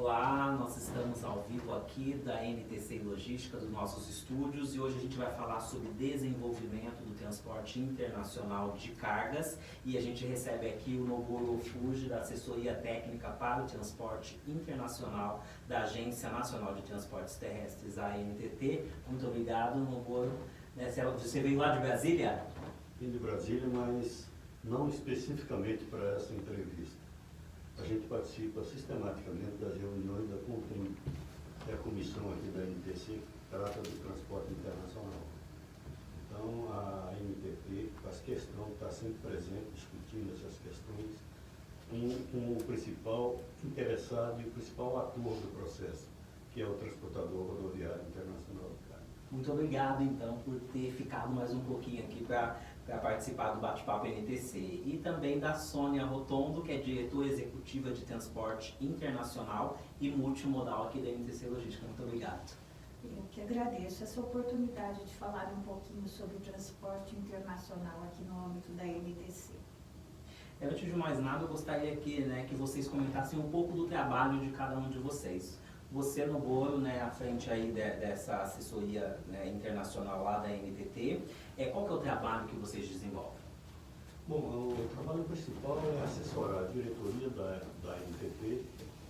Olá, nós estamos ao vivo aqui da NTC Logística, dos nossos estúdios, e hoje a gente vai falar sobre desenvolvimento do transporte internacional de cargas, e a gente recebe aqui o Noboru Fuji, da Assessoria Técnica para o Transporte Internacional da Agência Nacional de Transportes Terrestres, a ANTT. Muito obrigado, Noboru. Você veio lá de Brasília? Vim de Brasília, mas não especificamente para essa entrevista. A gente participa sistematicamente das reuniões da CONTRIM, que é a comissão aqui da NTC que trata do transporte internacional. Então, a NTT faz questão de estar sempre presente, discutindo essas questões, com o principal interessado e o principal ator do processo, que é o transportador rodoviário internacional de carga. Muito obrigado, então, por ter ficado mais um pouquinho aqui para participar do Bate-Papo NTC. E também da Sônia Rotondo, que é diretora executiva de transporte internacional e multimodal aqui da NTC Logística. Muito obrigado. Eu que agradeço essa oportunidade de falar um pouquinho sobre o transporte internacional aqui no âmbito da NTC. Antes de mais nada, eu gostaria que vocês comentassem um pouco do trabalho de cada um de vocês. Você, Noboru, à frente aí dessa assessoria internacional lá da NTT, qual que é o trabalho que vocês desenvolvem? Bom, o trabalho principal é assessorar a diretoria da NTT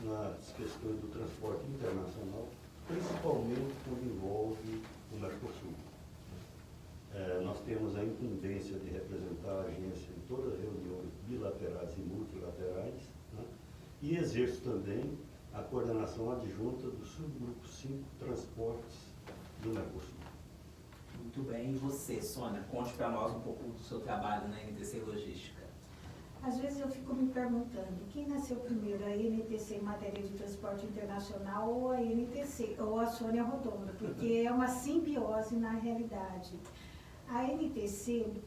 nas questões do transporte internacional, principalmente quando envolve o Mercosul. Nós temos a incumbência de representar a agência em todas as reuniões bilaterais e multilaterais, né? E exerço também a coordenação adjunta do subgrupo 5 Transportes do Mercosul. Muito bem. E você, Sônia, conte para nós um pouco do seu trabalho na NTC Logística. Às vezes eu fico me perguntando, quem nasceu primeiro, a NTC em matéria de transporte internacional ou a NTC, ou a Sônia Rotondo, porque é uma simbiose na realidade. A NTC,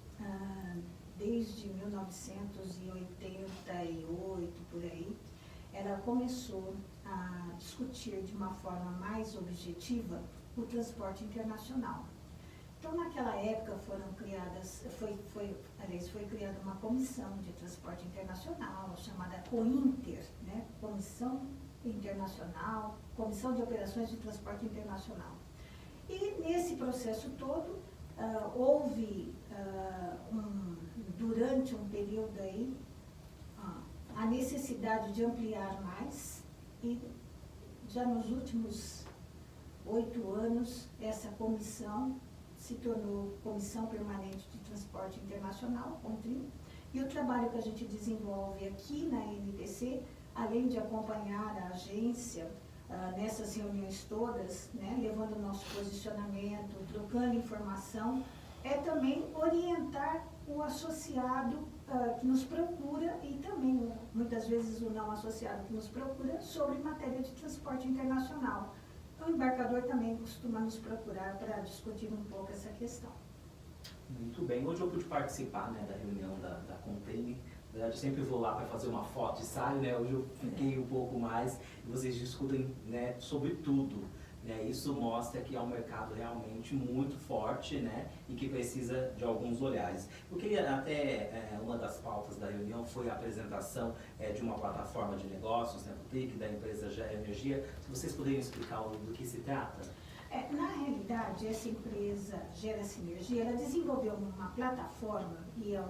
desde 1988, por aí, ela começou a discutir de uma forma mais objetiva o transporte internacional. Então, naquela época foi criada uma comissão de transporte internacional, chamada COINTER, né? Comissão Internacional, Comissão de Operações de Transporte Internacional. E nesse processo todo, houve, durante um período aí, a necessidade de ampliar mais, e já nos últimos 8 anos essa comissão se tornou Comissão Permanente de Transporte Internacional, CONTRIM, e o trabalho que a gente desenvolve aqui na NTC, além de acompanhar a agência nessas reuniões todas, né, levando o nosso posicionamento, trocando informação, é também orientar o associado que nos procura e também, muitas vezes, o não associado que nos procura sobre matéria de transporte internacional. O embarcador também costuma nos procurar para discutir um pouco essa questão. Muito bem. Hoje eu pude participar da reunião da CONTRIM. Na verdade, eu sempre vou lá para fazer uma foto e saio, Hoje eu fiquei um pouco mais e vocês discutem sobre tudo. Isso mostra que é um mercado realmente muito forte, e que precisa de alguns olhares. Eu queria até, uma das pautas da reunião foi a apresentação de uma plataforma de negócios, Boutique, da empresa Gera Energia. Se vocês poderiam explicar do que se trata? Na realidade, essa empresa Gera Sinergia, ela desenvolveu uma plataforma, e a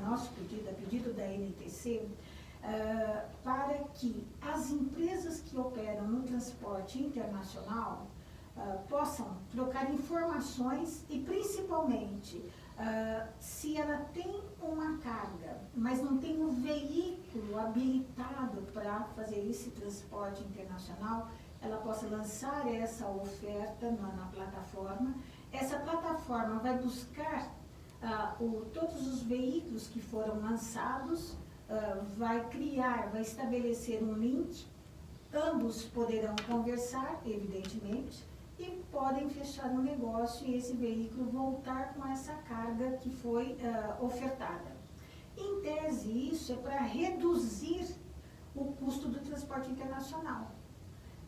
nosso pedido, a pedido da NTC, para que as empresas que operam no transporte internacional possam trocar informações e, principalmente, se ela tem uma carga, mas não tem um veículo habilitado para fazer esse transporte internacional, ela possa lançar essa oferta na plataforma. Essa plataforma vai buscar todos os veículos que foram lançados, vai estabelecer um link, ambos poderão conversar, evidentemente, e podem fechar um negócio e esse veículo voltar com essa carga que foi ofertada. Em tese, isso é para reduzir o custo do transporte internacional.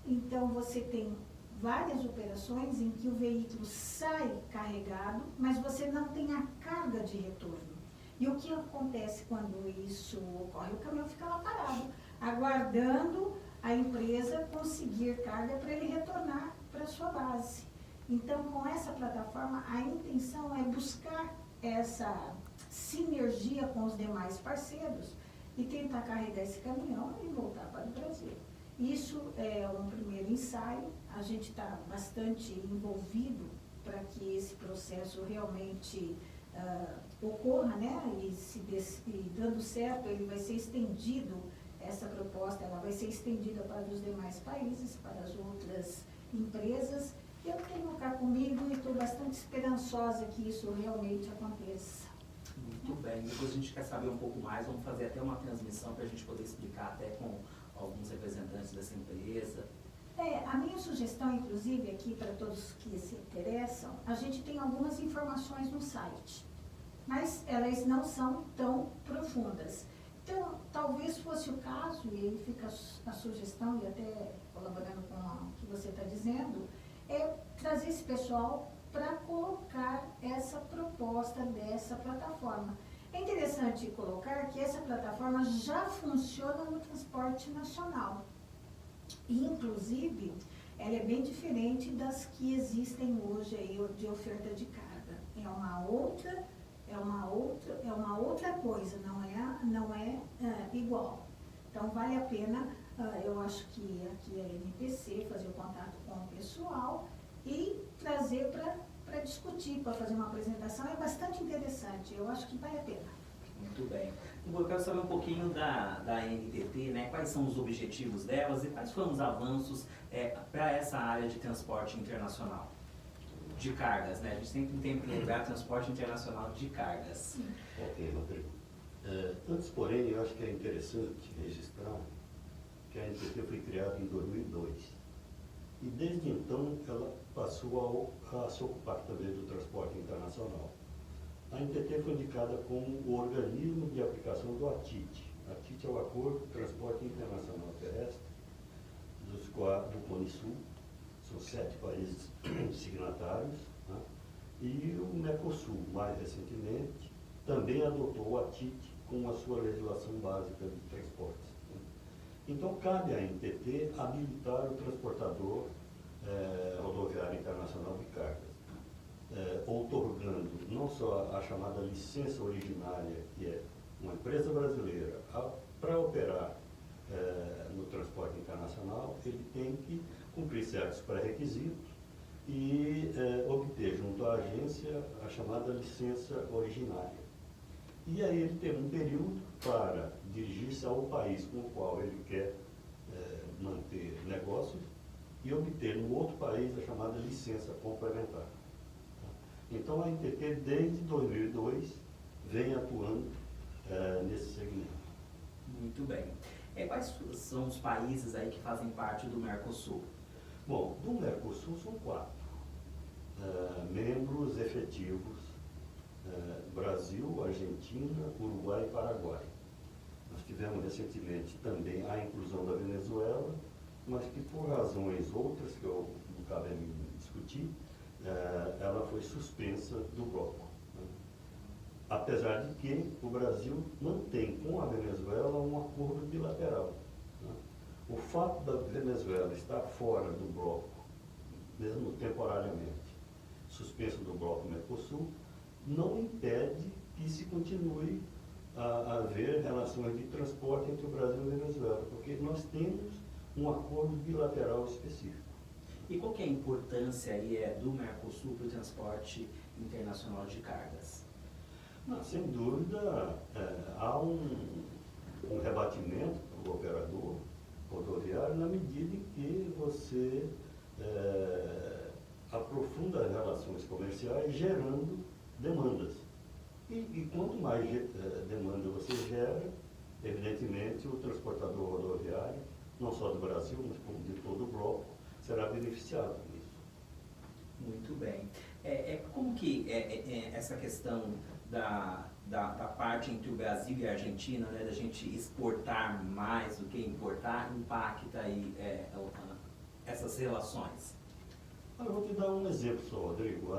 Então, você tem várias operações em que o veículo sai carregado, mas você não tem a carga de retorno. E o que acontece quando isso ocorre? O caminhão fica lá parado, aguardando a empresa conseguir carga para ele retornar para a sua base. Então, com essa plataforma, a intenção é buscar essa sinergia com os demais parceiros e tentar carregar esse caminhão e voltar para o Brasil. Isso é um primeiro ensaio, a gente está bastante envolvido para que esse processo realmente ocorra, né? E dando certo, ele vai ser estendido, essa proposta ela vai ser estendida para os demais países, para as outras empresas. Eu tenho cá comigo e estou bastante esperançosa que isso realmente aconteça. Muito bem, depois a gente quer saber um pouco mais, vamos fazer até uma transmissão para a gente poder explicar até com alguns representantes dessa empresa. A minha sugestão, inclusive, aqui para todos que se interessam, a gente tem algumas informações no site, mas elas não são tão profundas. Então, talvez fosse o caso, e aí fica a sugestão, e até colaborando com o que você está dizendo, é trazer esse pessoal para colocar essa proposta dessa plataforma. É interessante colocar que essa plataforma já funciona no transporte nacional. E, inclusive, ela é bem diferente das que existem hoje aí de oferta de carga. É uma outra coisa, não é igual. Então, vale a pena, eu acho que aqui a NPC fazer o contato com o pessoal e trazer para discutir, para fazer uma apresentação. É bastante interessante, eu acho que vale a pena. Muito bem. Eu quero saber um pouquinho da NTT, né? Quais são os objetivos delas e quais foram os avanços para essa área de transporte internacional de cargas, né? A gente sempre tem que lembrar transporte internacional de cargas. Ok, Rodrigo. Antes, porém, eu acho que é interessante registrar que a NTT foi criada em 2002. E desde então ela passou a se ocupar também do transporte internacional. A NTT foi indicada como o organismo de aplicação do ATIT. ATIT é o Acordo de Transporte Internacional Terrestre, do Cone Sul, são 7 países signatários, né? E o Mercosul, mais recentemente, também adotou o ATIT como a sua legislação básica de transportes. Né? Então, cabe à NTT habilitar o transportador rodoviário internacional de cargas, outorgando não só a chamada licença originária, que é uma empresa brasileira, para operar no transporte internacional, ele tem que cumprir certos pré-requisitos e obter junto à agência a chamada licença originária. E aí ele tem um período para dirigir-se ao país com o qual ele quer manter negócios e obter no outro país a chamada licença complementar. Então a NTT desde 2002 vem atuando nesse segmento. Muito bem. Quais são os países aí que fazem parte do Mercosul? Bom, do Mercosul são 4 membros efetivos: Brasil, Argentina, Uruguai e Paraguai. Nós tivemos recentemente também a inclusão da Venezuela, mas que por razões outras que eu não cabe a mim discutir, ela foi suspensa do bloco. Né? Apesar de que o Brasil mantém com a Venezuela um acordo bilateral. Né? O fato da Venezuela estar fora do bloco, mesmo temporariamente, suspenso do bloco Mercosul, não impede que se continue a haver relações de transporte entre o Brasil e a Venezuela, porque nós temos um acordo bilateral específico. E qual que é a importância aí do Mercosul para o transporte internacional de cargas? Não, sem dúvida, há um rebatimento para o operador rodoviário na medida em que você aprofunda as relações comerciais gerando demandas. E quanto mais demanda você gera, evidentemente o transportador rodoviário, não só do Brasil, mas como de todo o bloco, será beneficiado com isso. Muito bem. Como que essa questão da parte entre o Brasil e a Argentina, né, da gente exportar mais do que importar, impacta aí essas relações? Eu vou te dar um exemplo só, Rodrigo.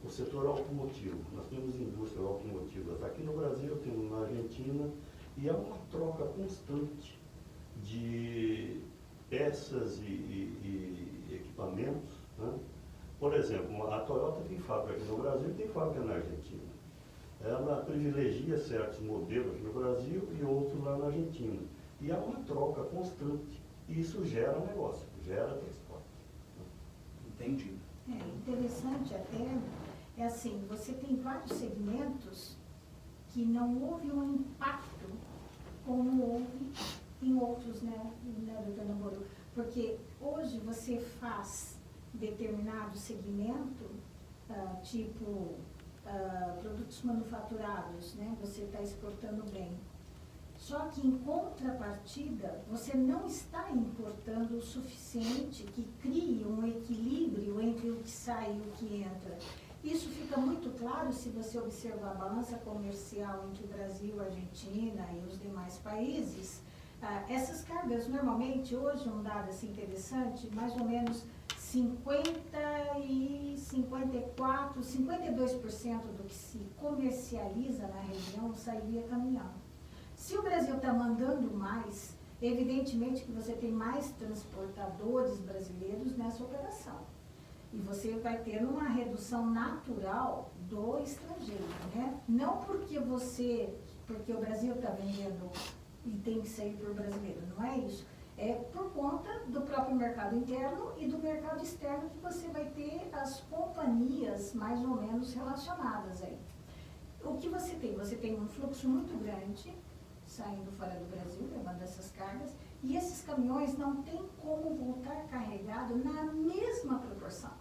O setor automotivo. Nós temos indústrias automotivas aqui no Brasil, temos na Argentina, e há uma troca constante de peças e equipamentos, né? Por exemplo, a Toyota tem fábrica aqui no Brasil e tem fábrica na Argentina. Ela privilegia certos modelos aqui no Brasil e outros lá na Argentina. E há uma troca constante. E isso gera negócio, gera transporte. Entendi. Interessante até, é assim, você tem vários segmentos que não houve um impacto como houve em outros, né, doutor Namoro? Porque hoje você faz determinado segmento, tipo produtos manufaturados, né, você está exportando bem. Só que em contrapartida, você não está importando o suficiente que crie um equilíbrio entre o que sai e o que entra. Isso fica muito claro se você observar a balança comercial entre o Brasil, a Argentina e os demais países. Essas cargas, normalmente, hoje, um dado assim, interessante, mais ou menos 52% do que se comercializa na região sai via caminhão. Se o Brasil está mandando mais, evidentemente que você tem mais transportadores brasileiros nessa operação. E você vai ter uma redução natural do estrangeiro, né? Não porque o Brasil está vendendo e tem que sair por brasileiro, não é isso. É por conta do próprio mercado interno e do mercado externo que você vai ter as companhias mais ou menos relacionadas aí. O que você tem? Você tem um fluxo muito grande saindo fora do Brasil, levando essas cargas, e esses caminhões não tem como voltar carregado na mesma proporção.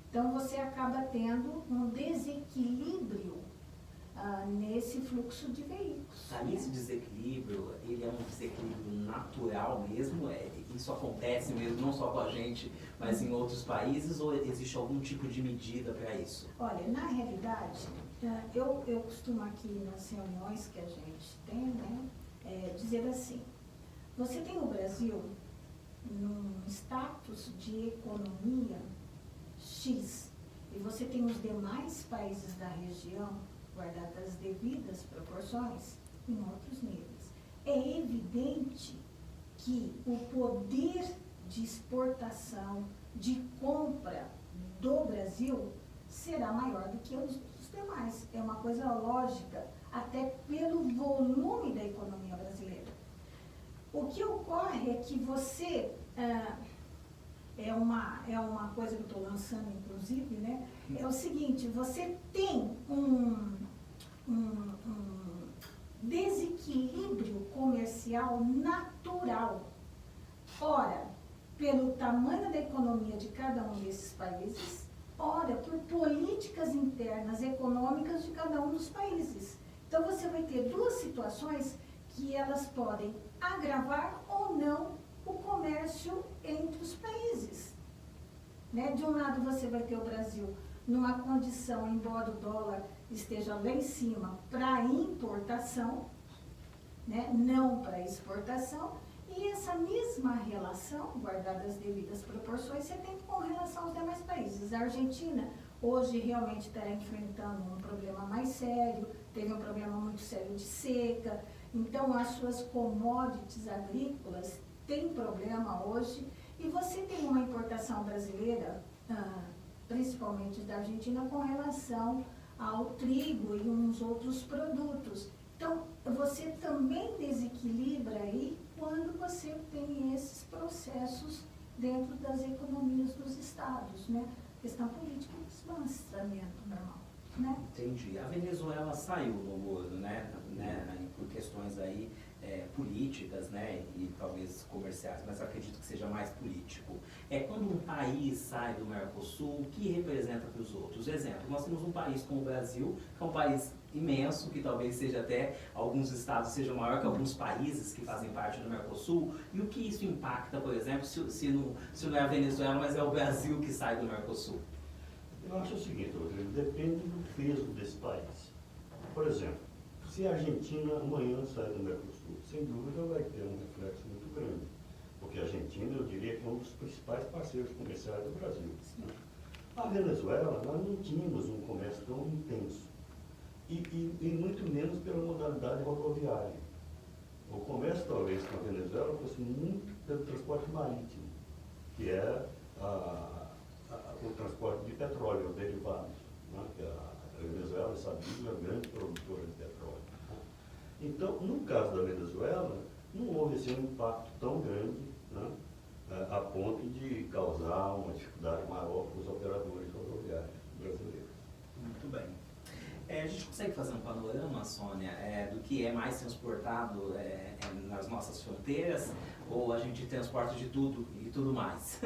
Então você acaba tendo um desequilíbrio nesse fluxo de veículos. Esse desequilíbrio, ele é um desequilíbrio natural mesmo? Isso acontece mesmo, não só com a gente, mas em outros países, ou existe algum tipo de medida para isso? Olha, na realidade, eu costumo aqui nas reuniões que a gente tem, né, dizer assim, você tem o Brasil num status de economia X, e você tem os demais países da região, guardadas as devidas proporções, em outros níveis. É evidente que o poder de exportação, de compra do Brasil será maior do que os demais. É uma coisa lógica, até pelo volume da economia brasileira. O que ocorre é que você... É uma coisa que eu estou lançando, inclusive, né? É o seguinte, você tem um desequilíbrio comercial natural. Ora, pelo tamanho da economia de cada um desses países, ora, por políticas internas econômicas de cada um dos países. Então, você vai ter duas situações que elas podem agravar ou não o comércio entre os países. Né? De um lado você vai ter o Brasil numa condição, embora o dólar esteja lá em cima, para importação, né? Não para exportação, e essa mesma relação, guardadas as devidas proporções, você tem com relação aos demais países. A Argentina hoje realmente está enfrentando um problema mais sério, teve um problema muito sério de seca, então as suas commodities agrícolas tem problema hoje, e você tem uma importação brasileira, principalmente da Argentina, com relação ao trigo e uns outros produtos. Então, você também desequilibra aí quando você tem esses processos dentro das economias dos estados, né? Questão política e desbalanceamento normal, né? Entendi. A Venezuela saiu no mundo, né? Por questões aí políticas, né, e talvez comerciais, mas acredito que seja mais político. Quando um país sai do Mercosul, o que representa para os outros? Exemplo, nós temos um país como o Brasil, que é um país imenso, que talvez seja até, alguns estados sejam maior que alguns países que fazem parte do Mercosul, e o que isso impacta, por exemplo, se não é a Venezuela, mas é o Brasil que sai do Mercosul? Eu acho o seguinte, Rodrigo, depende do peso desse país. Por exemplo, se a Argentina amanhã sair do Mercosul, sem dúvida vai ter um reflexo muito grande, porque a Argentina, eu diria que é um dos principais parceiros comerciais do Brasil. Né? A Venezuela, nós não tínhamos um comércio tão intenso, e muito menos pela modalidade rodoviária. O comércio, talvez, com a Venezuela fosse muito pelo transporte marítimo, que é o transporte de petróleo, derivados, né? Que a Venezuela, sabia, é uma grande produtora de petróleo. Né? Então, no caso da Venezuela, não houve assim, um impacto tão grande, né? A ponto de causar uma dificuldade maior para os operadores rodoviários brasileiros. Muito bem. A gente consegue fazer um panorama, Sônia, do que é mais transportado nas nossas fronteiras, ou a gente transporta de tudo e tudo mais?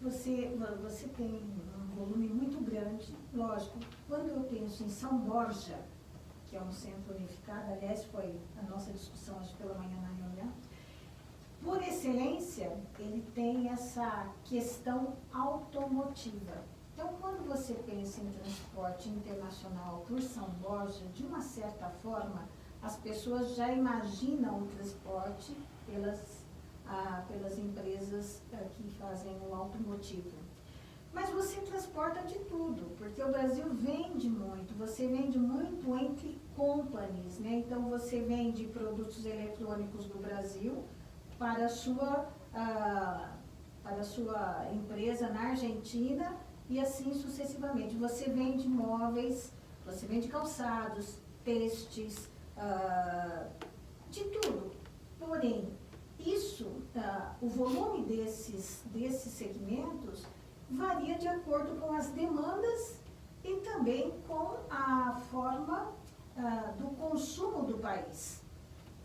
Você tem um volume muito grande, lógico. Quando eu penso em São Borja, que é um centro unificado, aliás, foi a nossa discussão hoje pela manhã na reunião, por excelência, ele tem essa questão automotiva. Então, quando você pensa em transporte internacional por São Borja, de uma certa forma, as pessoas já imaginam o transporte pelas empresas que fazem o automotivo. Mas você transporta de tudo, porque o Brasil vende muito, você vende muito entre companies, né? Então você vende produtos eletrônicos do Brasil para a sua empresa na Argentina e assim sucessivamente. Você vende móveis, você vende calçados, têxteis, de tudo. Porém, o volume desses segmentos varia de acordo com as demandas e também com a forma do consumo do país.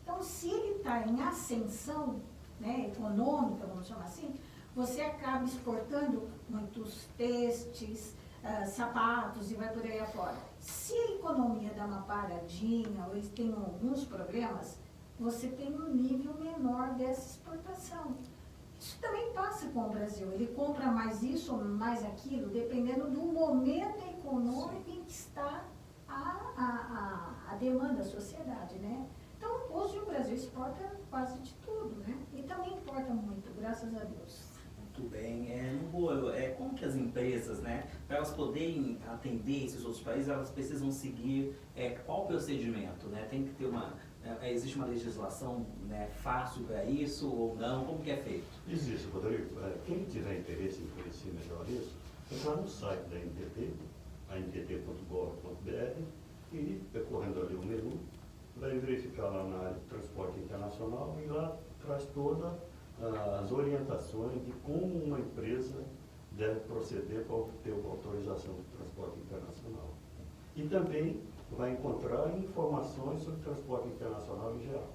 Então, se ele está em ascensão, né, econômica, vamos chamar assim, você acaba exportando muitos têxteis, sapatos e vai por aí afora. Se a economia dá uma paradinha ou eles têm alguns problemas, você tem um nível menor dessa exportação. Isso também passa com o Brasil. Ele compra mais isso ou mais aquilo, dependendo do momento econômico em que está a demanda da sociedade, né? Então, hoje o Brasil exporta quase de tudo, né? E também importa muito, graças a Deus. Muito bem. Como que as empresas, né, para elas poderem atender esses outros países, elas precisam seguir qual procedimento, né? Tem que ter existe uma legislação, né, fácil para isso ou não? Como que é feito? Existe, Rodrigo. Quem tiver interesse em conhecer melhor isso, entrar no site da NTT, antt.gov.br, e percorrendo ali o menu, vai verificar lá na área de transporte internacional e lá traz todas as orientações de como uma empresa deve proceder para obter uma autorização de transporte internacional. E também vai encontrar informações sobre transporte internacional em geral.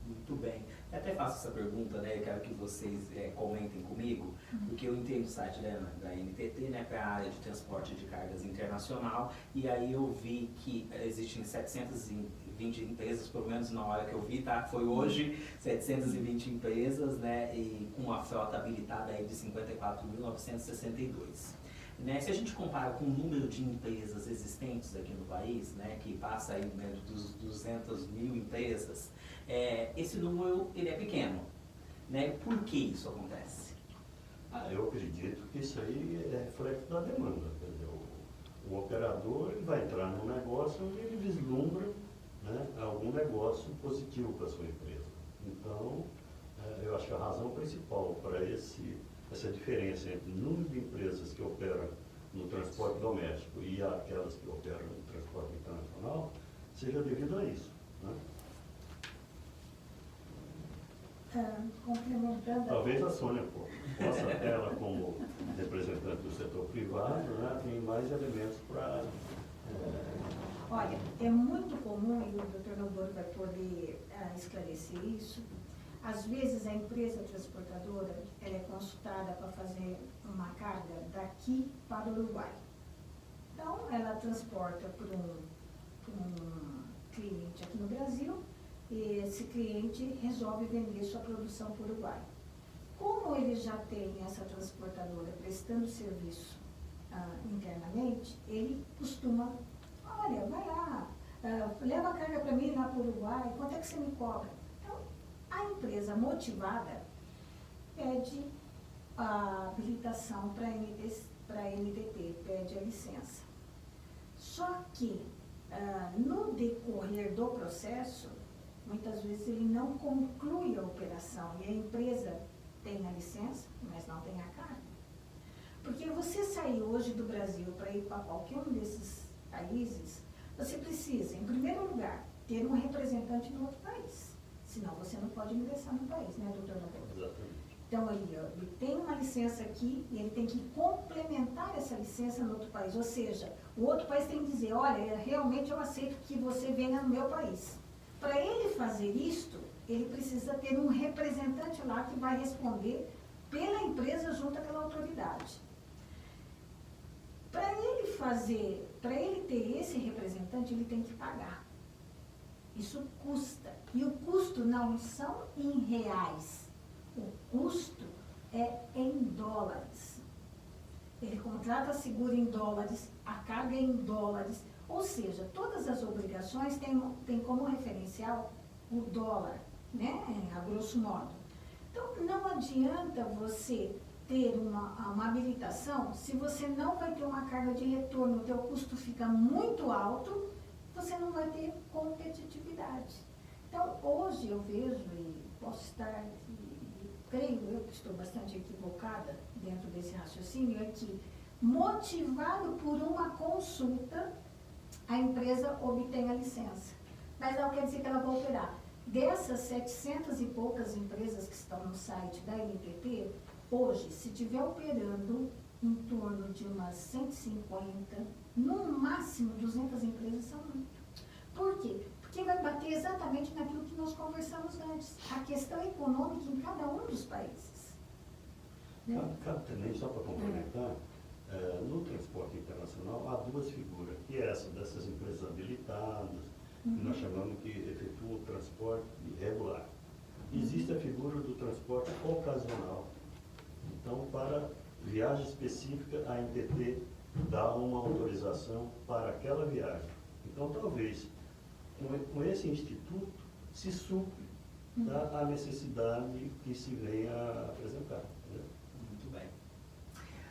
Muito bem. Eu até faço essa pergunta, né? Eu quero que vocês comentem comigo, porque eu entendo o site da NTT, né, para a área de transporte de cargas internacional, e aí eu vi que existem 720 empresas, pelo menos na hora que eu vi, tá? Foi hoje, 720 empresas, né, e com uma frota habilitada aí de 54.962. Né, se a gente compara com o número de empresas existentes aqui no país, né, que passa aí, né, dos 200 mil empresas, esse número ele é pequeno. Né? Por que isso acontece? Eu acredito que isso aí é reflexo da demanda. Quer dizer, o operador ele vai entrar num negócio onde ele vislumbra, né, algum negócio positivo para a sua empresa. Então, eu acho que a razão principal para essa diferença entre o número de empresas que operam no transporte doméstico e aquelas que operam no transporte internacional seja devido a isso. Né? Complementando. Talvez a Sônia possa, ela como representante do setor privado, né, tem mais elementos para... Olha, é muito comum, e o Dr. Nobor vai poder esclarecer isso, às vezes a empresa transportadora ela é consultada para fazer uma carga daqui para o Uruguai. Então, ela transporta para um cliente aqui no Brasil, e esse cliente resolve vender sua produção para o Uruguai. Como ele já tem essa transportadora prestando serviço internamente, ele costuma, olha, vai lá, leva a carga para mim lá para o Uruguai, quanto é que você me cobra? Então, a empresa motivada pede a habilitação para a NTT, pede a licença. Só que no decorrer do processo, muitas vezes ele não conclui a operação e a empresa tem a licença, mas não tem a carga. Porque você sair hoje do Brasil para ir para qualquer um desses países, você precisa, em primeiro lugar, ter um representante no outro país. Senão você não pode ingressar no país, né, doutor Roberto? Exatamente. Então, ele tem uma licença aqui e ele tem que complementar essa licença no outro país. Ou seja, o outro país tem que dizer, olha, realmente eu aceito que você venha no meu país. Para ele fazer isto, ele precisa ter um representante lá que vai responder pela empresa junto àquela autoridade. Para ele ter esse representante, ele tem que pagar. Isso custa. E o custo não são em reais. O custo é em dólares. Ele contrata seguro em dólares, a carga é em dólares. Ou seja, todas as obrigações têm como referencial o dólar, né? A grosso modo. Então, não adianta você ter uma habilitação se você não vai ter uma carga de retorno, o teu custo fica muito alto, você não vai ter competitividade. Então, hoje eu vejo, e posso estar, creio eu que estou bastante equivocada dentro desse raciocínio, é que, motivado por uma consulta, a empresa obtém a licença. Mas não quer dizer que ela vai operar. Dessas 700 e poucas empresas que estão no site da NTT, hoje, se estiver operando em torno de umas 150, no máximo 200 empresas são muito. Por quê? Porque vai bater exatamente naquilo que nós conversamos antes, a questão econômica em cada um dos países. Né? Cabe também, só para complementar, no transporte internacional há duas figuras, que é essa dessas empresas habilitadas, que nós chamamos que efetuam o transporte regular. Existe a figura do transporte ocasional. Então, para viagem específica, a NTT dá uma autorização para aquela viagem. Então, talvez, com esse instituto, se supre a necessidade que se venha a apresentar. Entendeu? Muito bem.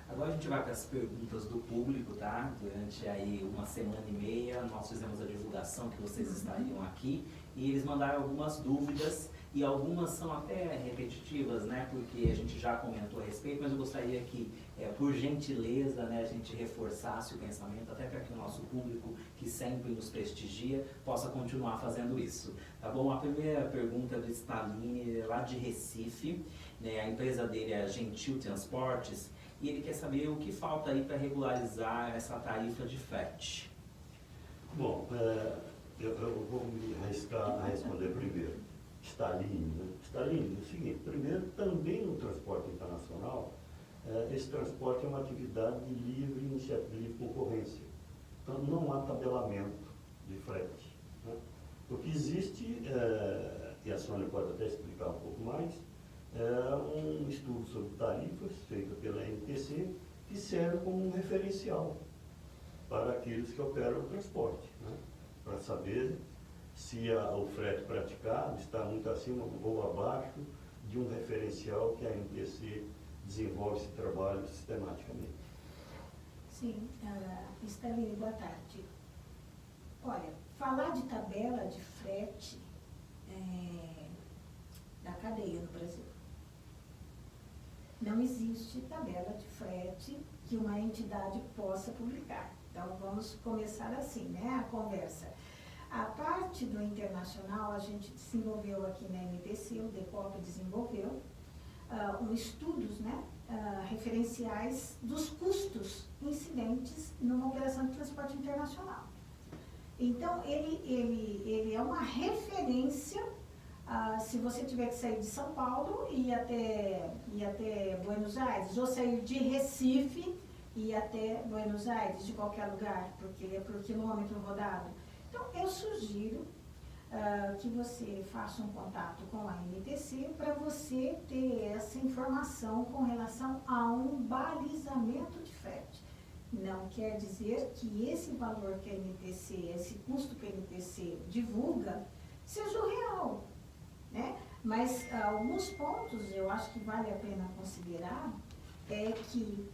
Agora a gente vai para as perguntas do público, tá? Durante aí uma semana e meia, nós fizemos a divulgação que vocês estariam aqui e eles mandaram algumas dúvidas e algumas são até repetitivas, né? Porque a gente já comentou a respeito, mas eu gostaria que, por gentileza, né, a gente reforçasse o pensamento, até para que o nosso público, que sempre nos prestigia, possa continuar fazendo isso. Tá bom? A primeira pergunta é do Stalin, lá de Recife, né? A empresa dele é a Gentil Transportes, e ele quer saber o que falta aí para regularizar essa tarifa de frete. Bom, eu vou me arriscar a responder primeiro. Stalin, né? Stalin, é o seguinte, primeiro, também no transporte internacional, esse transporte é uma atividade de livre iniciativa, de livre concorrência. Então, não há tabelamento de frete. Né? O que existe, e a Sônia pode até explicar um pouco mais, é um estudo sobre tarifas feito pela NTC que serve como um referencial para aqueles que operam o transporte, né? Para saber se o frete praticado está muito acima ou abaixo de um referencial que a NTC desenvolve esse trabalho sistematicamente. Sim, Stalin, boa tarde. Olha, falar de tabela de frete da cadeia no Brasil. Não existe tabela de frete que uma entidade possa publicar. Então, vamos começar assim, né, a conversa. A parte do internacional, a gente desenvolveu aqui na NTC, o DECOP desenvolveu, estudos, né, referenciais dos custos incidentes numa operação de transporte internacional. Então, ele é uma referência, se você tiver que sair de São Paulo e ir até Buenos Aires, ou sair de Recife e ir até Buenos Aires, de qualquer lugar, porque é por quilômetro rodado. Então, eu sugiro que você faça um contato com a NTC para você ter essa informação com relação a um balizamento de frete. Não quer dizer que esse valor que a NTC, esse custo que a NTC divulga, seja o real, né? Mas alguns pontos eu acho que vale a pena considerar é que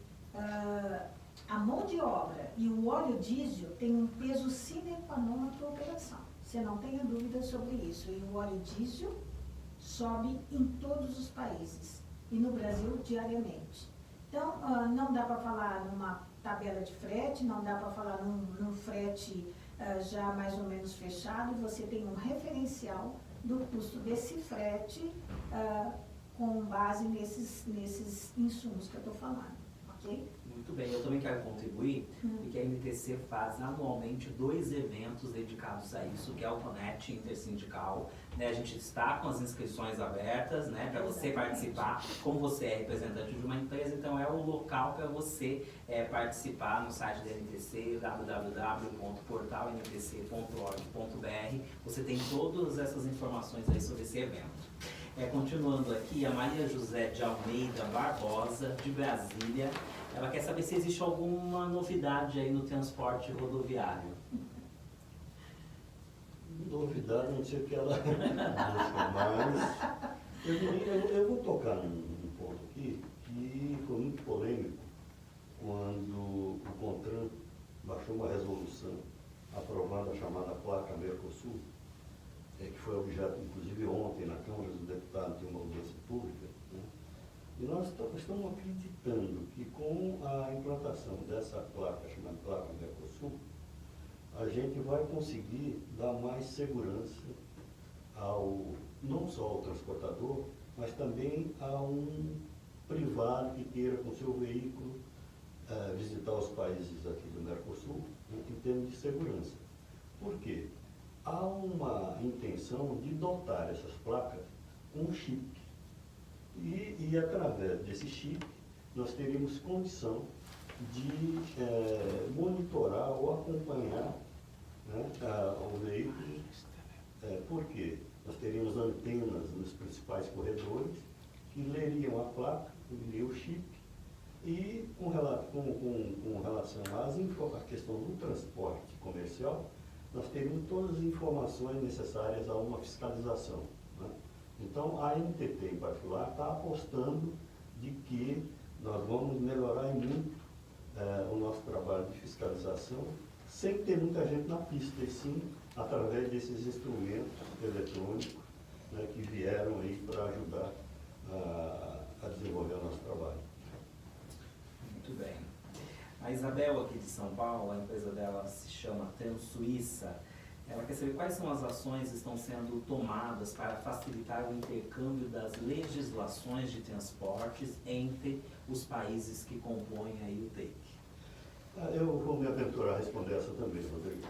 a mão de obra e o óleo diesel têm um peso sine qua non na tua operação. Você não tenha dúvida sobre isso. E o óleo diesel sobe em todos os países e no Brasil diariamente. Então, não dá para falar numa tabela de frete, não dá para falar num frete já mais ou menos fechado. Você tem um referencial do custo desse frete com base nesses insumos que eu estou falando, ok? Muito bem, eu também quero contribuir, porque a NTC faz anualmente 2 eventos dedicados a isso, que é o Connect Intersindical, né? A gente está com as inscrições abertas, né, para você participar. Como você é representante de uma empresa, então é o local para você participar no site da NTC, www.portalntc.org.br. Você tem todas essas informações aí sobre esse evento. Continuando aqui, a Maria José de Almeida Barbosa, de Brasília, ela quer saber se existe alguma novidade aí no transporte rodoviário. Novidade, não sei o que ela busca, mas eu vou tocar num ponto aqui que foi muito polêmico quando o CONTRAN baixou uma resolução aprovando a chamada placa Mercosul, que foi objeto, inclusive, ontem na Câmara dos Deputados de uma audiência pública, né? E nós estamos acreditando que com a implantação dessa placa, chamada placa Mercosul, a gente vai conseguir dar mais segurança não só ao transportador, mas também a um privado que queira com seu veículo visitar os países aqui do Mercosul, né, em termos de segurança. Por quê? Há uma intenção de dotar essas placas com um chip. E através desse chip, nós teríamos condição de monitorar ou acompanhar, né, o veículo. Por quê? Nós teríamos antenas nos principais corredores que leriam a placa, leriam o chip, e com relação à questão do transporte comercial, nós teríamos todas as informações necessárias a uma fiscalização, né? Então, a NTT, em particular, está apostando de que nós vamos melhorar muito o nosso trabalho de fiscalização, sem ter muita gente na pista, e sim através desses instrumentos eletrônicos, né, que vieram aí para ajudar a desenvolver o nosso trabalho. Muito bem. A Isabel, aqui de São Paulo, a empresa dela se chama Transsuíça. Ela quer saber quais são as ações que estão sendo tomadas para facilitar o intercâmbio das legislações de transportes entre os países que compõem aí o TEIC. Eu vou me aventurar a responder essa também, Rodrigo.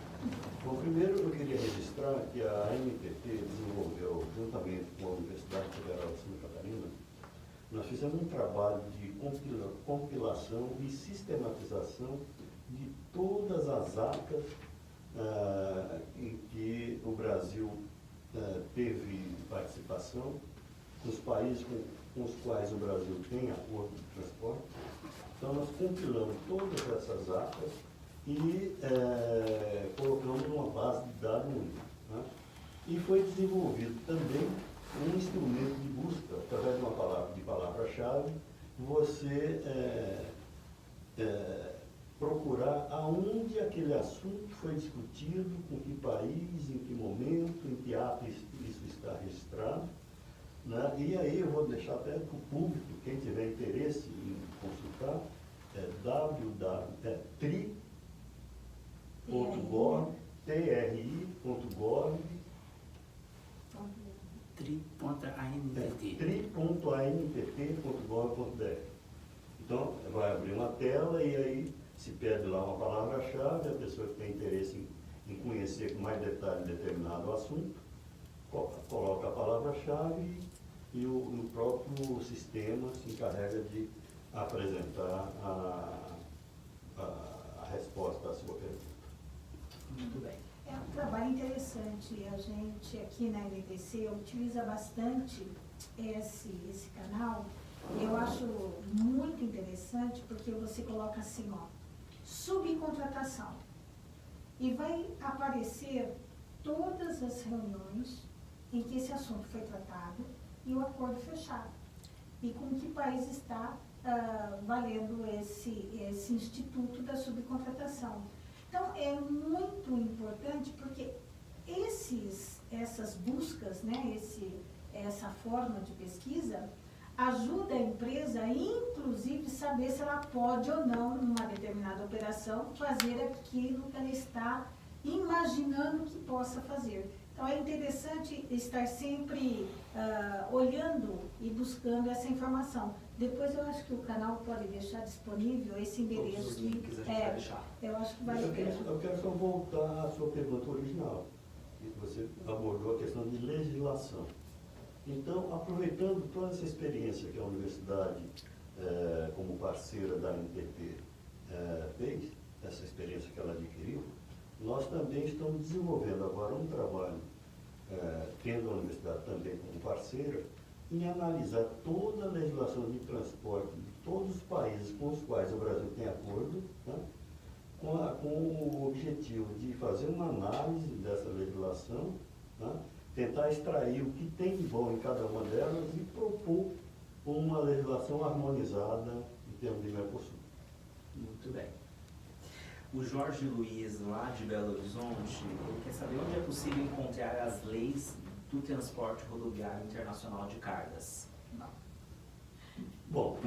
Bom, primeiro eu queria registrar que a NTT desenvolveu, juntamente com a Universidade Federal de Santa Catarina, nós fizemos um trabalho de compilação e sistematização de todas as atas em que o Brasil teve participação, os países com os quais o Brasil tem acordo de transporte. Então, nós compilamos todas essas atas e colocamos numa base de dados única, né? E foi desenvolvido também um instrumento de busca, através de palavra-chave, você procurar aonde aquele assunto foi discutido, com que país, em que momento, em que ato isso está registrado, né? E aí eu vou deixar até para o público, quem tiver interesse em consultar, tri.gov, tri.gov, tri.antt.gov.br. Então, vai abrir uma tela e aí se pede lá uma palavra-chave, a pessoa que tem interesse em conhecer com mais detalhe determinado assunto, coloca a palavra-chave e o próprio sistema se encarrega de apresentar a resposta à sua pergunta. Muito bem. É um trabalho interessante. A gente aqui na NTC utiliza bastante esse canal. Eu acho muito interessante porque você coloca assim, ó, subcontratação. E vai aparecer todas as reuniões em que esse assunto foi tratado e o acordo fechado. E com que país está valendo esse instituto da subcontratação. Então, é muito importante porque essas buscas, né, essa forma de pesquisa, ajuda a empresa, inclusive, saber se ela pode ou não, numa determinada operação, fazer aquilo que ela está imaginando que possa fazer. Então, é interessante estar sempre olhando e buscando essa informação. Depois, eu acho que o canal pode deixar disponível esse endereço. Todos os links a gente vai deixar. Eu acho que vale a pena. Eu quero só voltar à sua pergunta original. Você abordou a questão de legislação. Então, aproveitando toda essa experiência que a universidade, como parceira da NTT, fez, essa experiência que ela adquiriu, nós também estamos desenvolvendo agora um trabalho, tendo a universidade também como parceira, em analisar toda a legislação de transporte de todos os países com os quais o Brasil tem acordo, né, com o objetivo de fazer uma análise dessa legislação, né, tentar extrair o que tem de bom em cada uma delas e propor uma legislação harmonizada em termos de Mercosul. Muito bem. O Jorge Luiz, lá de Belo Horizonte, ele quer saber onde é possível encontrar as leis do transporte rodoviário internacional de cargas. Bom,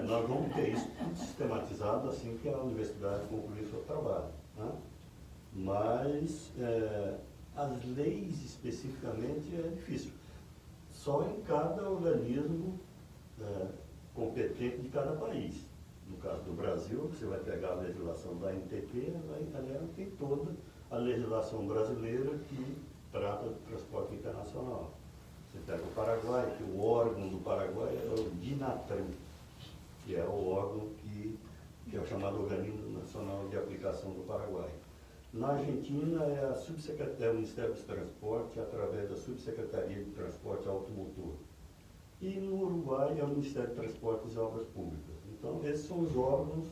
nós vamos ter isso tudo sistematizado assim que a universidade concluir seu trabalho, né? Mas as leis especificamente é difícil. Só em cada organismo competente de cada país. No caso do Brasil, você vai pegar a legislação da NTT, ela tem toda a legislação brasileira que trata do transporte internacional. Você pega o Paraguai, que o órgão do Paraguai é o DINATRAN, que é o órgão que é o chamado Organismo Nacional de Aplicação do Paraguai. Na Argentina é o Ministério dos Transportes, através da Subsecretaria de Transporte Automotor. E no Uruguai é o Ministério de Transportes e Obras Públicas. Então, esses são os órgãos,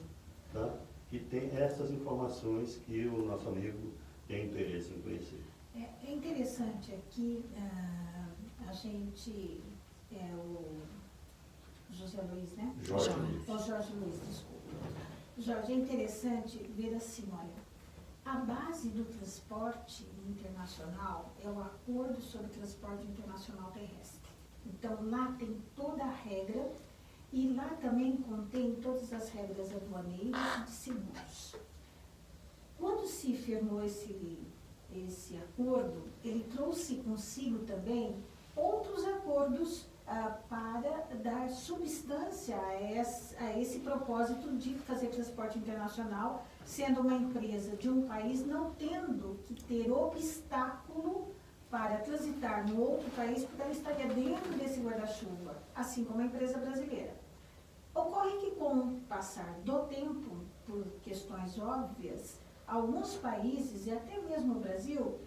tá, que têm essas informações que o nosso amigo tem interesse em conhecer. É interessante aqui, a gente, o José Luiz, né? Jorge Luiz. O Jorge Luiz, desculpa. Jorge, é interessante ver assim, olha, a base do transporte internacional é o Acordo sobre Transporte Internacional Terrestre. Então, lá tem toda a regra e lá também contém todas as regras aduaneiras e de seguros. Quando se firmou esse acordo, ele trouxe consigo também outros acordos para dar substância a esse propósito de fazer transporte internacional, sendo uma empresa de um país não tendo que ter obstáculo para transitar no outro país, porque ela estaria dentro desse guarda-chuva, assim como a empresa brasileira. Ocorre que com o passar do tempo, por questões óbvias, alguns países, e até mesmo o Brasil,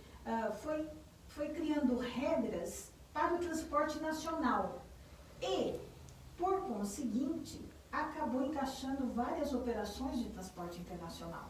foi criando regras para o transporte nacional. E, por conseguinte, acabou encaixando várias operações de transporte internacional.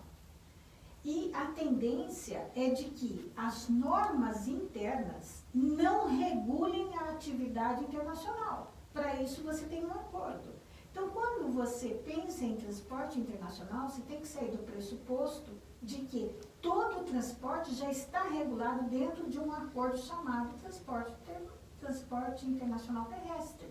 E a tendência é de que as normas internas não regulem a atividade internacional. Para isso, você tem um acordo. Então, quando você pensa em transporte internacional, você tem que sair do pressuposto de que todo o transporte já está regulado dentro de um acordo chamado Transporte Internacional Terrestre.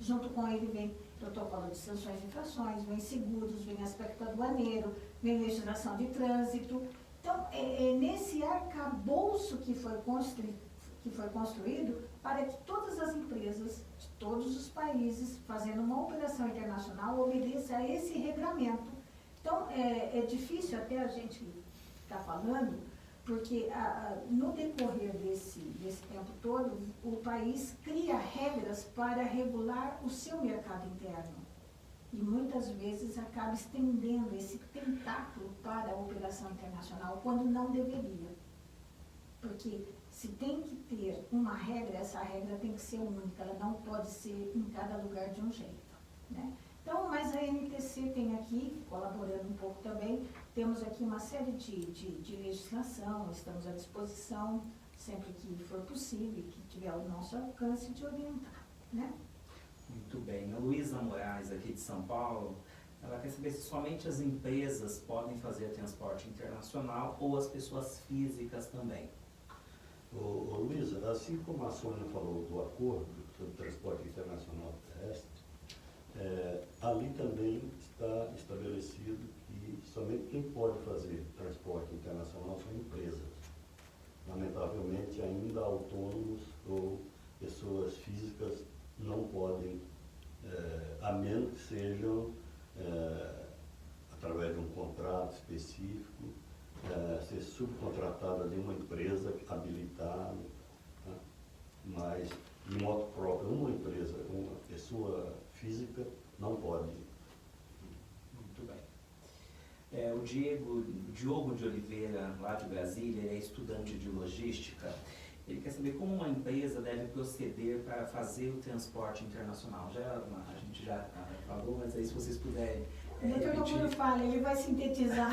Junto com ele vem protocolo de sanções e infrações, vem seguros, vem aspecto aduaneiro, vem legislação de trânsito. Então, é nesse arcabouço que foi construído para que todas as empresas de todos os países, fazendo uma operação internacional, obedeçam a esse regramento. Então, é difícil até a gente estar falando, porque no decorrer desse tempo todo, o país cria regras para regular o seu mercado interno. E muitas vezes acaba estendendo esse tentáculo para a operação internacional, quando não deveria. Porque se tem que ter uma regra, essa regra tem que ser única, ela não pode ser em cada lugar de um jeito, né? Então, mas a NTC tem aqui, colaborando um pouco também, temos aqui uma série de legislação, estamos à disposição, sempre que for possível, que tiver ao nosso alcance, de orientar, né? Muito bem. A Luísa Moraes, aqui de São Paulo, ela quer saber se somente as empresas podem fazer transporte internacional ou as pessoas físicas também. Luísa, assim como a Sônia falou do acordo sobre transporte internacional terrestre, ali também está estabelecido que somente quem pode fazer transporte internacional são empresas. Lamentavelmente, ainda autônomos ou pessoas físicas não podem, a menos que sejam através de um contrato específico, ser subcontratada de uma empresa habilitada, né? Mas de modo próprio, uma empresa, uma pessoa física não pode. Muito bem. O Diogo de Oliveira, lá de Brasília, ele é estudante de logística. Ele quer saber como uma empresa deve proceder para fazer o transporte internacional. A gente já falou, mas aí se vocês puderem Doutor Procuro fala, ele vai sintetizar.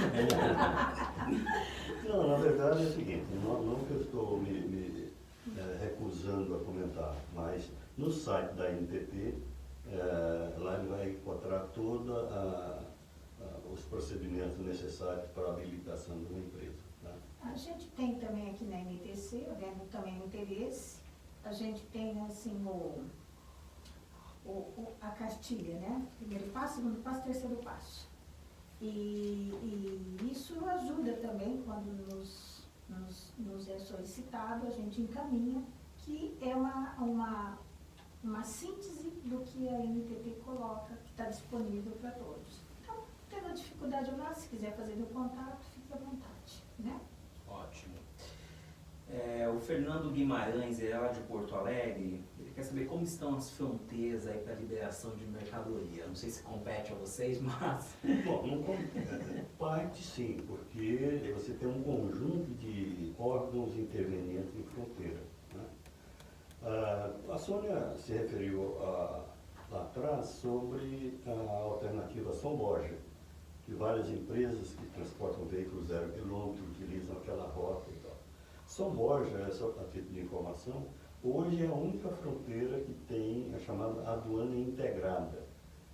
Não, na verdade é o seguinte, não que eu estou me recusando a comentar, mas no site da NTT, lá ele vai encontrar todos os procedimentos necessários para a habilitação de uma empresa. Tá? A gente tem também aqui na NTC, vendo também o interesse, a gente tem assim a cartilha, né? Primeiro passo, segundo passo, terceiro passo. E isso ajuda também quando nos é solicitado, a gente encaminha, que é uma síntese do que a NTT coloca, que está disponível para todos. Então, tendo dificuldade lá, se quiser fazer o contato, fique à vontade, né? Ótimo. O Fernando Guimarães, ele é lá de Porto Alegre, ele quer saber como estão as fronteiras aí para a liberação de mercadoria. Não sei se compete a vocês, mas... Bom, não parte sim, porque você tem um conjunto de órgãos intervenientes em fronteira. Né? A Sônia se referiu lá atrás sobre a alternativa São Borja, que várias empresas que transportam veículos 0 km utilizam aquela rota e tal. São Borja, só para título de informação, hoje é a única fronteira que tem a chamada aduana integrada.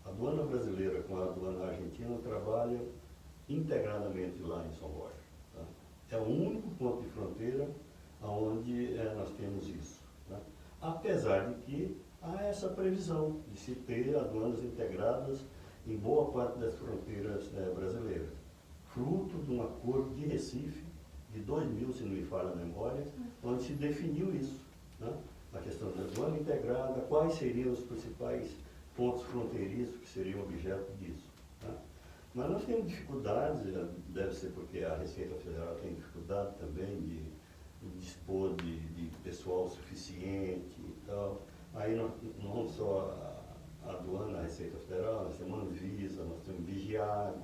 A aduana brasileira com a aduana argentina trabalham integradamente lá em São Borja. Tá? É o único ponto de fronteira onde nós temos isso. Tá? Apesar de que há essa previsão de se ter aduanas integradas em boa parte das fronteiras brasileiras, fruto de um acordo de Recife, de 2000, se não me falha a memória, onde se definiu isso, né? A questão da aduana integrada, quais seriam os principais pontos fronteiriços que seriam objeto disso. Né? Mas nós temos dificuldades, deve ser porque a Receita Federal tem dificuldade também de dispor de pessoal suficiente e tal. Aí não só a aduana, a Receita Federal, nós temos a Anvisa, nós temos o Vigiado,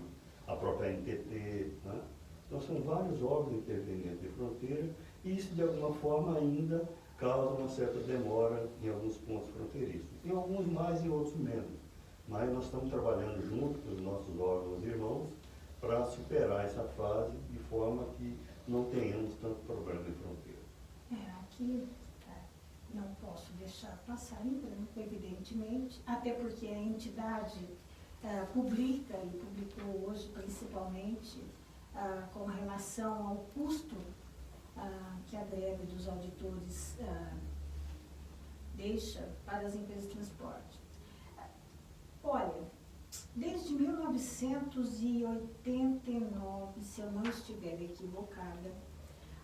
a própria NTT, né? Então são vários órgãos intervenientes de fronteira e isso de alguma forma ainda causa uma certa demora em alguns pontos fronteiriços. Em alguns mais e outros menos. Mas nós estamos trabalhando junto com os nossos órgãos irmãos para superar essa fase de forma que não tenhamos tanto problema em fronteira. Aqui não posso deixar passar em branco, evidentemente, até porque a entidade publica, e publicou hoje principalmente, com relação ao custo que a greve dos auditores deixa para as empresas de transporte. Olha, desde 1989, se eu não estiver equivocada,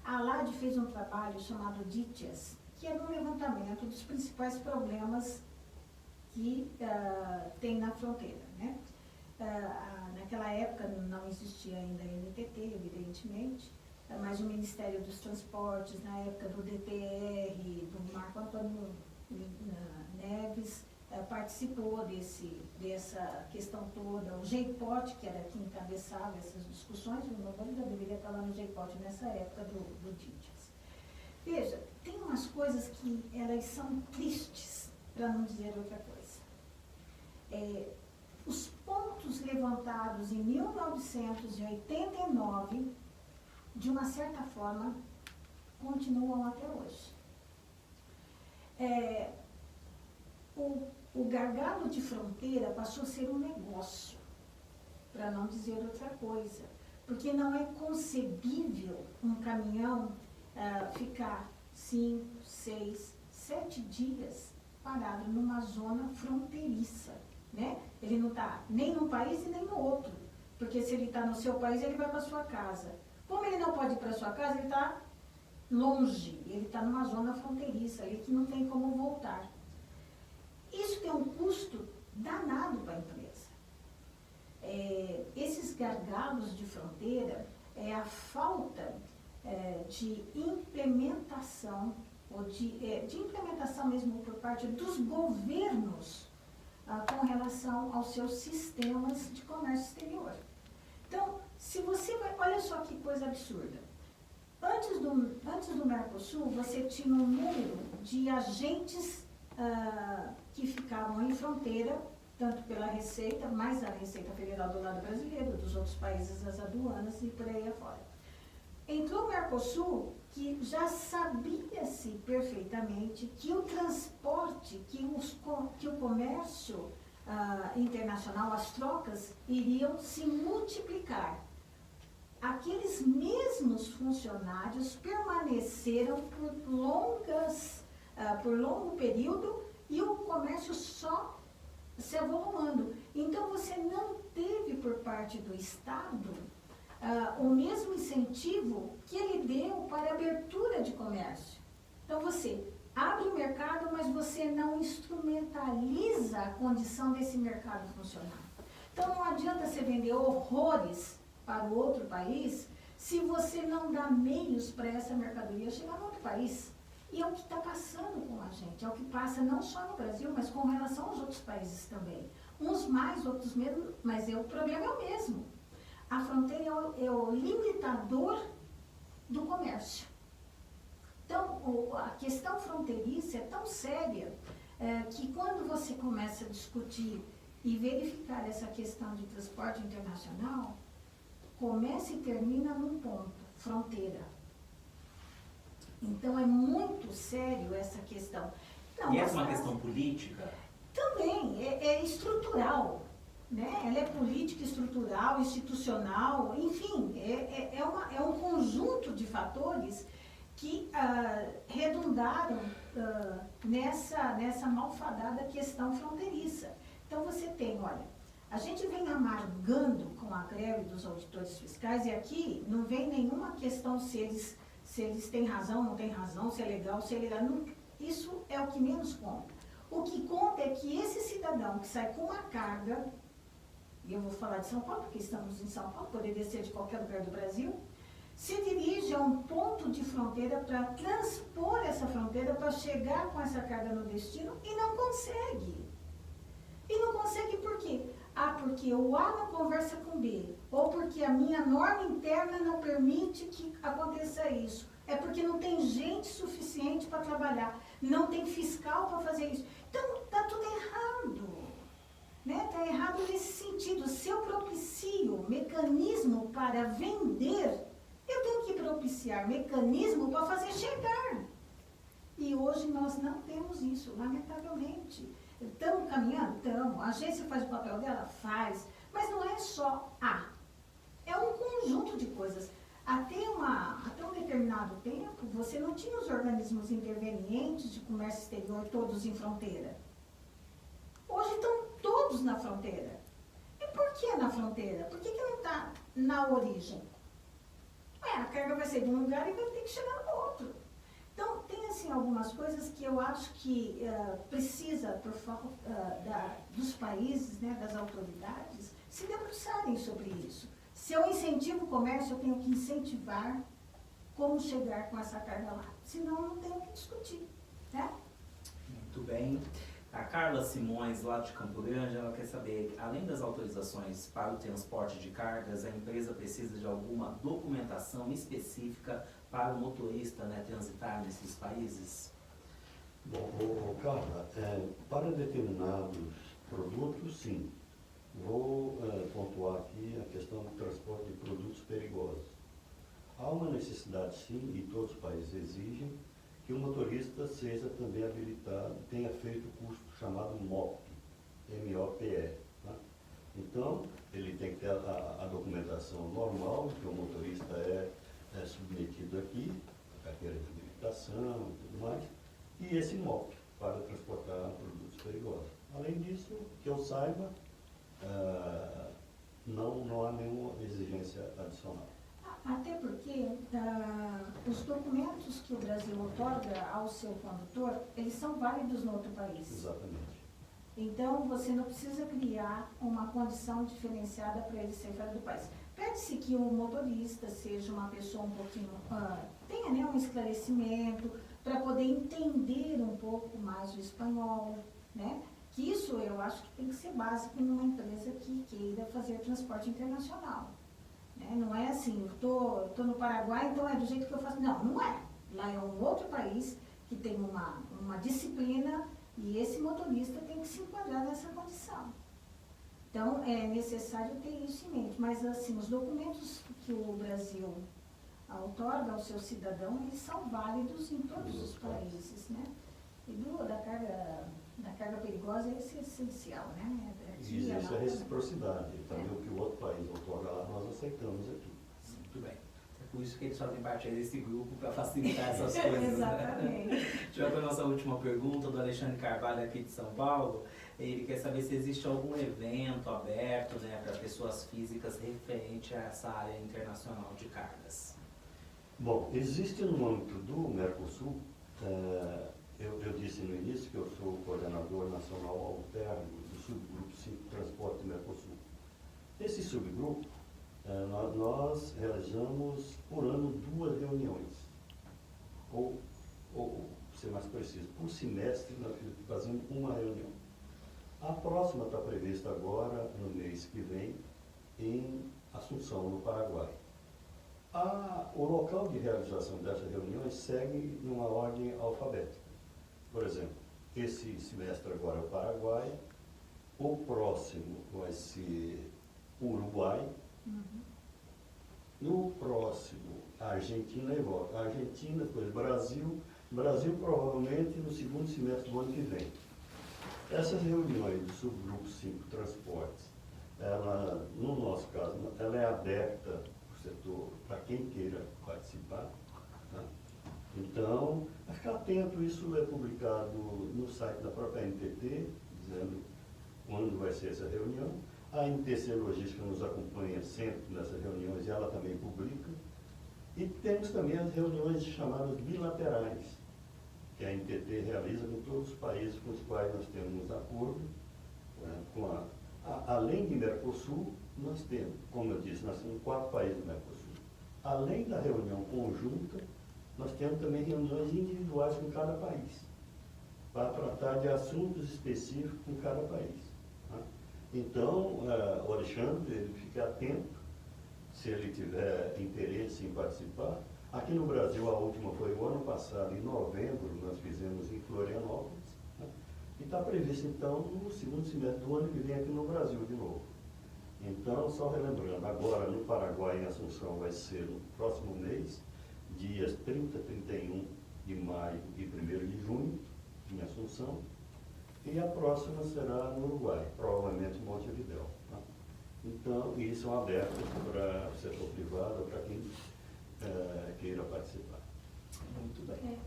a ALAD fez um trabalho chamado DITIAS, que é um levantamento dos principais problemas que tem na fronteira, né? Naquela época não existia ainda a NTT, evidentemente, mas o Ministério dos Transportes, na época do DPR, do Marco Antônio Neves, participou dessa questão toda. O GEIPOT, que era quem encabeçava essas discussões, o Novo já deveria estar lá no GEIPOT nessa época do DITIAS. Veja, tem umas coisas que elas são tristes, para não dizer outra coisa. Os pontos levantados em 1989, de uma certa forma, continuam até hoje. O gargalo de fronteira passou a ser um negócio, para não dizer outra coisa. Porque não é concebível um caminhão ficar 5, 6, 7 dias parado numa zona fronteiriça, né? Ele não está nem num país e nem no outro. Porque se ele está no seu país, ele vai para sua casa. Como ele não pode ir para sua casa, ele está longe, ele está numa zona fronteiriça, ali que não tem como voltar. Isso tem um custo danado para a empresa. Esses gargalos de fronteira é a falta de implementação, ou de implementação mesmo por parte dos governos com relação aos seus sistemas de comércio exterior. Então, se você vai, olha só que coisa absurda. Antes do Mercosul, você tinha um número de agentes que ficavam em fronteira, tanto pela Receita, mais a Receita Federal do lado brasileiro, dos outros países, as aduanas e por aí afora. Entrou o Mercosul, que já sabia-se perfeitamente que o transporte, que o comércio internacional, as trocas, iriam se multiplicar. Aqueles mesmos funcionários permaneceram por longo período e o comércio só se avolumando. Então, você não teve por parte do Estado o mesmo incentivo que ele deu para a abertura de comércio. Então, você abre o mercado, mas você não instrumentaliza a condição desse mercado funcionar. Então, não adianta você vender horrores para o outro país se você não dá meios para essa mercadoria chegar no outro país. E é o que está passando com a gente, é o que passa não só no Brasil, mas com relação aos outros países também. Uns mais, outros menos, mas o problema é o mesmo. A fronteira é o limitador do comércio. Então, a questão fronteiriça é tão séria que quando você começa a discutir e verificar essa questão de transporte internacional, começa e termina num ponto, fronteira. Então, é muito sério essa questão. Não, e essa é uma questão política? Também, é estrutural. Né? Ela é política, estrutural, institucional, enfim, é um conjunto de fatores que redundaram nessa malfadada questão fronteiriça. Então, você tem, olha, a gente vem amargando com a greve dos auditores fiscais e aqui não vem nenhuma questão se eles têm razão, não têm razão, se é legal, se é ilegal. Não, isso é o que menos conta. O que conta é que esse cidadão que sai com uma carga, e eu vou falar de São Paulo, porque estamos em São Paulo, poderia ser de qualquer lugar do Brasil, se dirige a um ponto de fronteira para transpor essa fronteira, para chegar com essa carga no destino e não consegue. E não consegue por quê? Porque o A não conversa com o B, ou porque a minha norma interna não permite que aconteça isso. É porque não tem gente suficiente para trabalhar, não tem fiscal para fazer isso. Então, está tudo errado. Está errado nesse sentido. Se eu propicio mecanismo para vender, eu tenho que propiciar mecanismo para fazer chegar. E hoje nós não temos isso, lamentavelmente. Estamos caminhando? Estamos. A agência faz o papel dela? Faz. Mas não é só é um conjunto de coisas. Até um determinado tempo, você não tinha os organismos intervenientes de comércio exterior todos em fronteira. Hoje estão todos na fronteira. E por que na fronteira? Por que não está na origem? A carga vai ser de um lugar e vai ter que chegar no outro. Então, tem assim algumas coisas que eu acho que precisa, por falta dos países, né, das autoridades, se debruçarem sobre isso. Se eu incentivo o comércio, eu tenho que incentivar como chegar com essa carga lá. Senão, não tenho o que discutir. Né? Muito bem. A Carla Simões, lá de Campo Grande, ela quer saber, além das autorizações para o transporte de cargas, a empresa precisa de alguma documentação específica para o motorista, né, transitar nesses países? Bom, Carla, para determinados produtos, sim. Vou pontuar aqui a questão do transporte de produtos perigosos. Há uma necessidade, sim, e todos os países exigem, que o motorista seja também habilitado, tenha feito o curso chamado MOP, MOPE. Tá? Então, ele tem que ter a documentação normal, que o motorista é submetido aqui, a carteira de habilitação e tudo mais, e esse MOP para transportar produtos perigosos. Além disso, que eu saiba, não há nenhuma exigência adicional. Até porque os documentos que o Brasil outorga ao seu condutor, eles são válidos no outro país. Exatamente. Então, você não precisa criar uma condição diferenciada para ele ser fora do país. Pede-se que o motorista seja uma pessoa um pouquinho, tenha, né, um esclarecimento, para poder entender um pouco mais o espanhol, né? Que isso eu acho que tem que ser básico numa empresa que queira fazer transporte internacional. Né? Não é assim, eu tô no Paraguai, então é do jeito que eu faço. Não, não é. Lá é um outro país que tem uma disciplina e esse motorista tem que se enquadrar nessa condição. Então, é necessário ter isso em mente. Mas, assim, os documentos que o Brasil outorga ao seu cidadão, eles são válidos em todos os países, né? E da carga perigosa, esse é essencial, né? E existe a reciprocidade. Também o que o outro país outorga lá, nós aceitamos aqui. Muito bem. É por isso que eles fazem parte desse grupo, para facilitar essas coisas. Exatamente. Né? Deixa eu ver a nossa última pergunta, do Alexandre Carvalho, aqui de São Paulo. Ele quer saber se existe algum evento aberto, né, para pessoas físicas referente a essa área internacional de cargas. Bom, existe no âmbito do Mercosul, eu disse no início que eu sou o coordenador nacional alterno do subgrupo 5 Transporte Mercosul. Esse subgrupo, nós realizamos por ano 2 reuniões, ou ser mais preciso, por semestre nós fazemos uma reunião. A próxima está prevista agora, no mês que vem, em Assunção, no Paraguai. O local de realização dessas reuniões segue numa ordem alfabética. Por exemplo, esse semestre agora é o Paraguai, o próximo vai ser o Uruguai, no próximo a Argentina e volta. A Argentina, depois Brasil provavelmente no segundo semestre do ano que vem. Essas reuniões do subgrupo 5 Transportes, ela, no nosso caso, ela é aberta para quem queira participar. Tá? Então, a ficar atento, isso é publicado no site da própria NTT, dizendo quando vai ser essa reunião. A NTC Logística nos acompanha sempre nessas reuniões e ela também publica. E temos também as reuniões chamadas bilaterais, que a NTT realiza com todos os países com os quais nós temos acordo. Além de Mercosul, nós temos, como eu disse, nós temos 4 países do Mercosul. Além da reunião conjunta, nós temos também reuniões individuais com cada país, para tratar de assuntos específicos com cada país. Tá? Então, o Alexandre, ele fica atento, se ele tiver interesse em participar. Aqui no Brasil, a última foi o ano passado, em novembro, nós fizemos em Florianópolis. Né? E está previsto, então, no segundo semestre do ano que vem aqui no Brasil de novo. Então, só relembrando, agora no Paraguai, em Assunção, vai ser no próximo mês, dias 30, 31 de maio e 1º de junho, em Assunção. E a próxima será no Uruguai, provavelmente em Montevidéu. Tá? Então, e são abertos para o setor privado, para quem queira participar. Muito bem.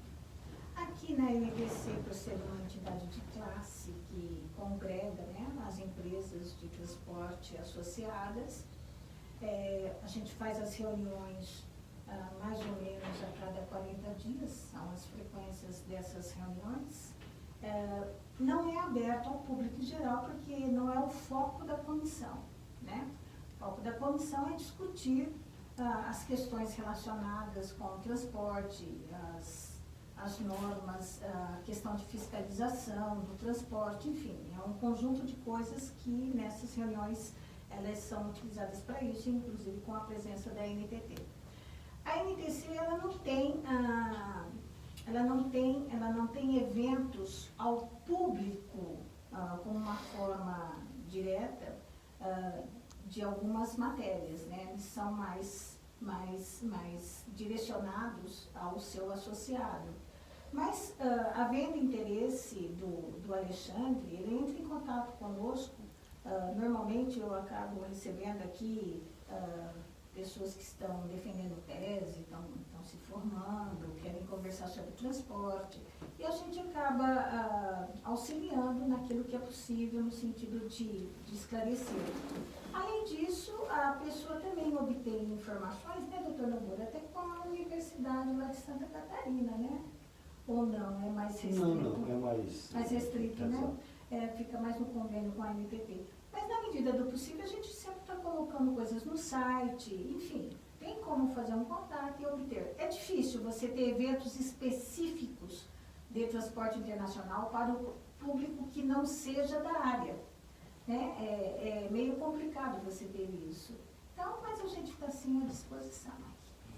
Aqui na NTC, por ser uma entidade de classe que congrega, né, as empresas de transporte associadas, a gente faz as reuniões mais ou menos a cada 40 dias, são as frequências dessas reuniões. Não é aberto ao público em geral, porque não é o foco da comissão. Né? O foco da comissão é discutir as questões relacionadas com o transporte, as normas, a questão de fiscalização do transporte, enfim, é um conjunto de coisas que nessas reuniões elas são utilizadas para isso, inclusive com a presença da NTT. A NTC ela não tem eventos ao público com uma forma direta de algumas matérias, né? Eles são mais direcionados ao seu associado. Mas, havendo interesse do Alexandre, ele entra em contato conosco. Normalmente eu acabo recebendo aqui pessoas que estão defendendo tese, estão se formando, querem conversar sobre transporte, e a gente acaba auxiliando naquilo que é possível no sentido de esclarecer. Além disso, a pessoa também obtém informações, né, doutor Noboura, até com a Universidade lá de Santa Catarina, né? Ou não, é mais restrito? Não, é mais restrito, né? Fica mais no convênio com a NTT. Mas na medida do possível, a gente sempre está colocando coisas no site, enfim, tem como fazer um contato e obter. É difícil você ter eventos específicos de transporte internacional para o público que não seja da área, né? É meio complicado você ter isso. Então, mas a gente está assim à disposição.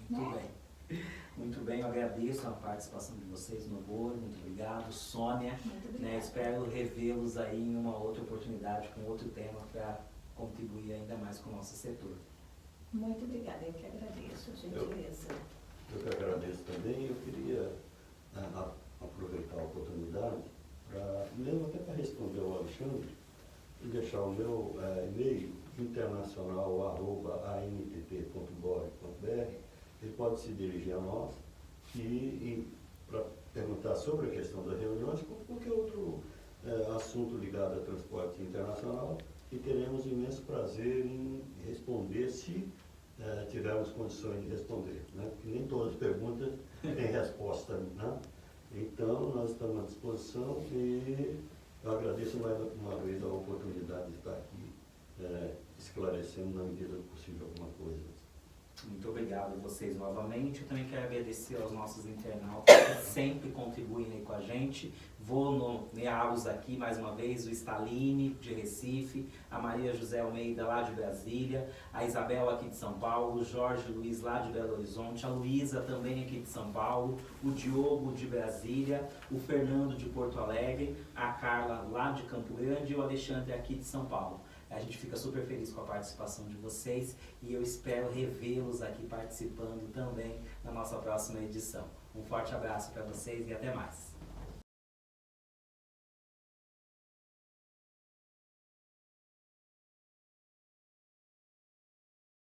Muito né? bem. Muito bem, eu agradeço a participação de vocês no Boro, muito obrigado. Sônia, Muito obrigada. espero revê-los aí em uma outra oportunidade, com outro tema, para contribuir ainda mais com o nosso setor. Muito obrigada, eu que agradeço a gentileza. Eu que agradeço também. Eu queria aproveitar a oportunidade, mesmo até para responder ao Alexandre, e deixar o meu e-mail internacional@antt.gov.br. Ele pode se dirigir a nós para perguntar sobre a questão das reuniões, qualquer outro assunto ligado a transporte internacional, e teremos imenso prazer em responder, se tivermos condições de responder, né? Porque nem todas as perguntas têm resposta, né? Então, nós estamos à disposição, e eu agradeço mais uma vez a oportunidade de estar aqui esclarecendo, na medida do possível, alguma coisa. Muito obrigado a vocês novamente. Eu também quero agradecer aos nossos internautas que sempre contribuem aí com a gente. Vou nomeá-los aqui mais uma vez: o Staline, de Recife, a Maria José Almeida, lá de Brasília, a Isabel, aqui de São Paulo, o Jorge Luiz, lá de Belo Horizonte, a Luísa, também aqui de São Paulo, o Diogo, de Brasília, o Fernando, de Porto Alegre, a Carla, lá de Campo Grande, e o Alexandre, aqui de São Paulo. A gente fica super feliz com a participação de vocês, e eu espero revê-los aqui participando também na nossa próxima edição. Um forte abraço para vocês e até mais.